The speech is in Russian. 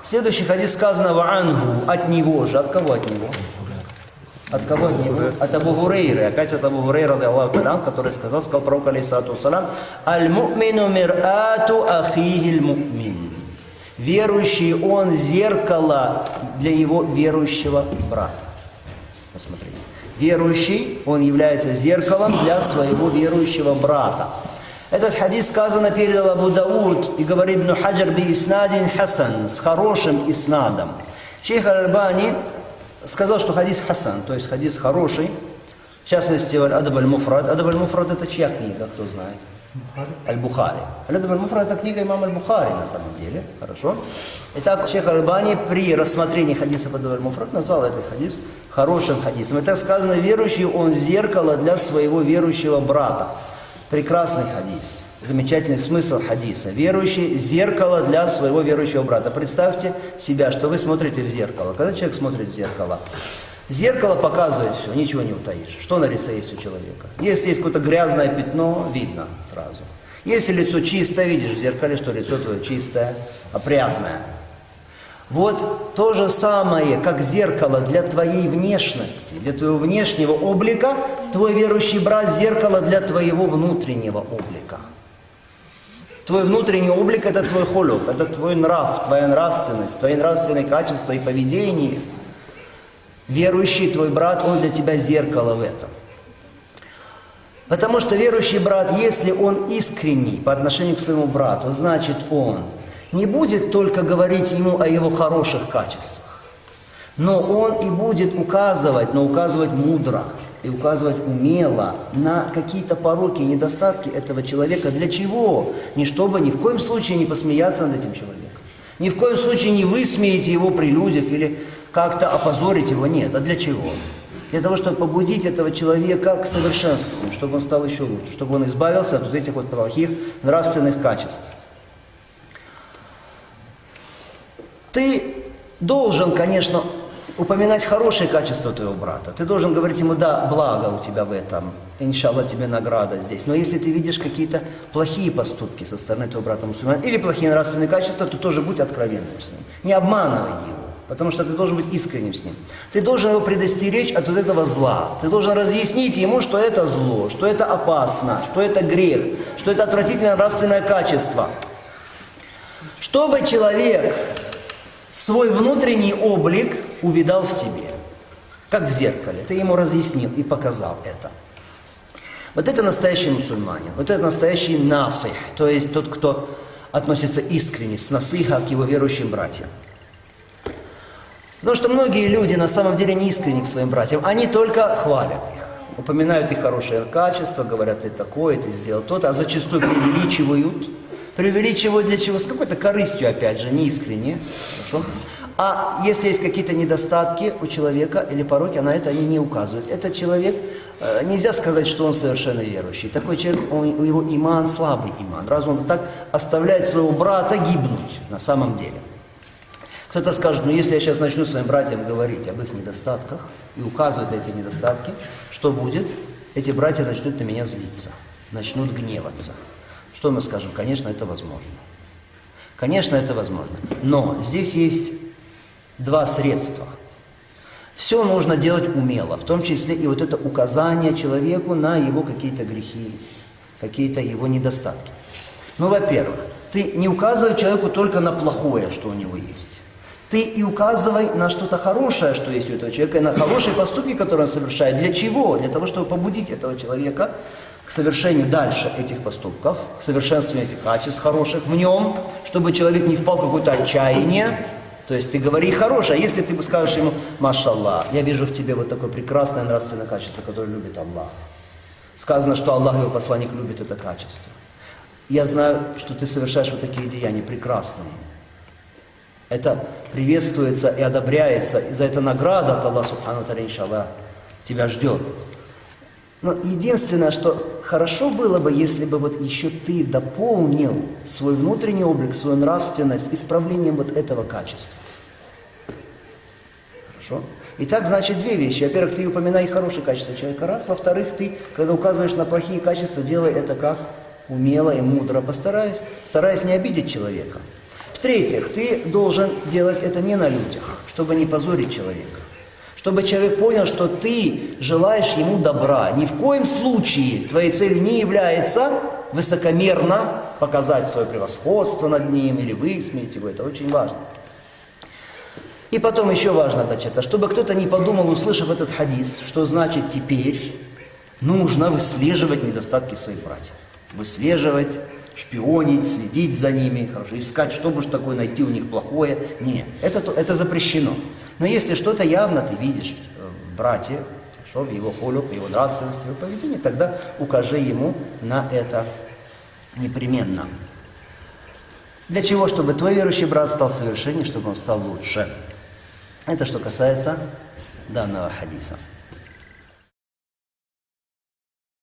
Следующий хадис сказано «Ва'ангу» от него же. От кого от него? От кого от него? От Абу Гурейры. Опять от Абу Гурейры, который сказал пророк алейхиссалату вассалям: «Аль-му'мину мир'ату ахихи аль-му'мин». Верующий, он зеркало для его верующего брата. Посмотрите. Верующий, он является зеркалом для своего верующего брата. Этот хадис сказано передал Абу Дауд и говорит Ибн Хаджар би иснадин хасан, с хорошим иснадом. Шейх Аль-Альбани сказал, что хадис хасан, то есть хадис хороший. В частности, Адаб аль-Муфрад. Адаб аль-Муфрад это чья книга, кто знает? Аль-Бухари. Адаб аль-Муфрад это книга имама Аль-Бухари на самом деле. Хорошо. Итак, шейх Аль-Альбани при рассмотрении хадисов Адаб аль-Муфрад назвал этот хадис хорошим хадисом. И так сказано, верующий, он зеркало для своего верующего брата. Прекрасный хадис, замечательный смысл хадиса. Верующий – зеркало для своего верующего брата. Представьте себя, что вы смотрите в зеркало. Когда человек смотрит в зеркало показывает все, ничего не утаишь. Что на лице есть у человека? Если есть какое-то грязное пятно, видно сразу. Если лицо чистое, видишь в зеркале, что лицо твое чистое, опрятное. Вот то же самое, как зеркало для твоей внешности, для твоего внешнего облика, твой верующий брат – зеркало для твоего внутреннего облика. Твой внутренний облик – это твой холюк, это твой нрав, твоя нравственность, твои нравственные качества и поведение. Верующий твой брат, он для тебя зеркало в этом. Потому что верующий брат, если он искренний по отношению к своему брату, значит он не будет только говорить ему о его хороших качествах, но он и будет указывать, но указывать мудро и указывать умело на какие-то пороки, недостатки этого человека. Для чего? Не чтобы ни в коем случае не посмеяться над этим человеком, ни в коем случае не высмеять его при людях или как-то опозорить его. Нет. А для чего? Для того, чтобы побудить этого человека к совершенству, чтобы он стал еще лучше, чтобы он избавился от вот этих вот плохих нравственных качеств. Ты должен, конечно, упоминать хорошие качества твоего брата. Ты должен говорить ему: да, благо у тебя в этом, иншаллах, тебе награда здесь. Но если ты видишь какие-то плохие поступки со стороны твоего брата мусульманина или плохие нравственные качества, то тоже будь откровенным с ним. Не обманывай его, потому что ты должен быть искренним с ним. Ты должен его предостеречь от вот этого зла. Ты должен разъяснить ему, что это зло, что это опасно, что это грех, что это отвратительное нравственное качество. Чтобы человек свой внутренний облик увидал в тебе, как в зеркале. Ты ему разъяснил и показал это. Вот это настоящий мусульманин, вот это настоящий насих, то есть тот, кто относится искренне, с насиха к его верующим братьям. Потому что многие люди на самом деле не искренни к своим братьям, они только хвалят их, упоминают их хорошие качества, говорят: ты такой, ты сделал то-то, а зачастую преувеличивают. Преувеличивают для чего? С какой-то корыстью, опять же, не искренне. Хорошо? А если есть какие-то недостатки у человека или пороки, на это они не указывают. Этот человек, нельзя сказать, что он совершенно верующий. Такой человек, у его иман слабый иман. Разве он так оставляет своего брата гибнуть на самом деле? Кто-то скажет: ну если я сейчас начну своим братьям говорить об их недостатках и указывать на эти недостатки, что будет? Эти братья начнут на меня злиться, начнут гневаться. Что мы скажем? Конечно, это возможно. Конечно, это возможно. Но здесь есть два средства. Все нужно делать умело, в том числе и вот это указание человеку на его какие-то грехи, какие-то его недостатки. Ну, во-первых, ты не указывай человеку только на плохое, что у него есть. Ты и указывай на что-то хорошее, что есть у этого человека, и на хорошие поступки, которые он совершает. Для чего? Для того, чтобы побудить этого человека к совершению дальше этих поступков, к совершенствованию этих качеств хороших в нем, чтобы человек не впал в какое-то отчаяние. То есть ты говори хорошее, а если ты скажешь ему: машаллах, я вижу в тебе вот такое прекрасное нравственное качество, которое любит Аллах. Сказано, что Аллах и его посланник любит это качество. Я знаю, что ты совершаешь вот такие деяния прекрасные. Это приветствуется и одобряется, и за это награда от Аллаха субхану ва тааля, иншаллах, тебя ждет. Но единственное, что хорошо было бы, если бы вот еще ты дополнил свой внутренний облик, свою нравственность исправлением вот этого качества. Хорошо? Итак, значит, две вещи. Во-первых, ты упоминай хорошие качества человека, раз. Во-вторых, ты, когда указываешь на плохие качества, делай это как умело и мудро, стараясь не обидеть человека. В-третьих, ты должен делать это не на людях, чтобы не позорить человека. Чтобы человек понял, что ты желаешь ему добра. Ни в коем случае твоей целью не является высокомерно показать свое превосходство над ним или высмеять его. Это очень важно. И потом еще важно, значит, чтобы кто-то не подумал, услышав этот хадис, что значит теперь нужно выслеживать недостатки своих братьев. Выслеживать, шпионить, следить за ними, хорошо, искать, что бы такое найти у них плохое. Нет, это запрещено. Но если что-то явно ты видишь в брате, хорошо, в его холюк, в его нравственности, в его поведении, тогда укажи ему на это непременно. Для чего? Чтобы твой верующий брат стал совершеннее, чтобы он стал лучше. Это что касается данного хадиса.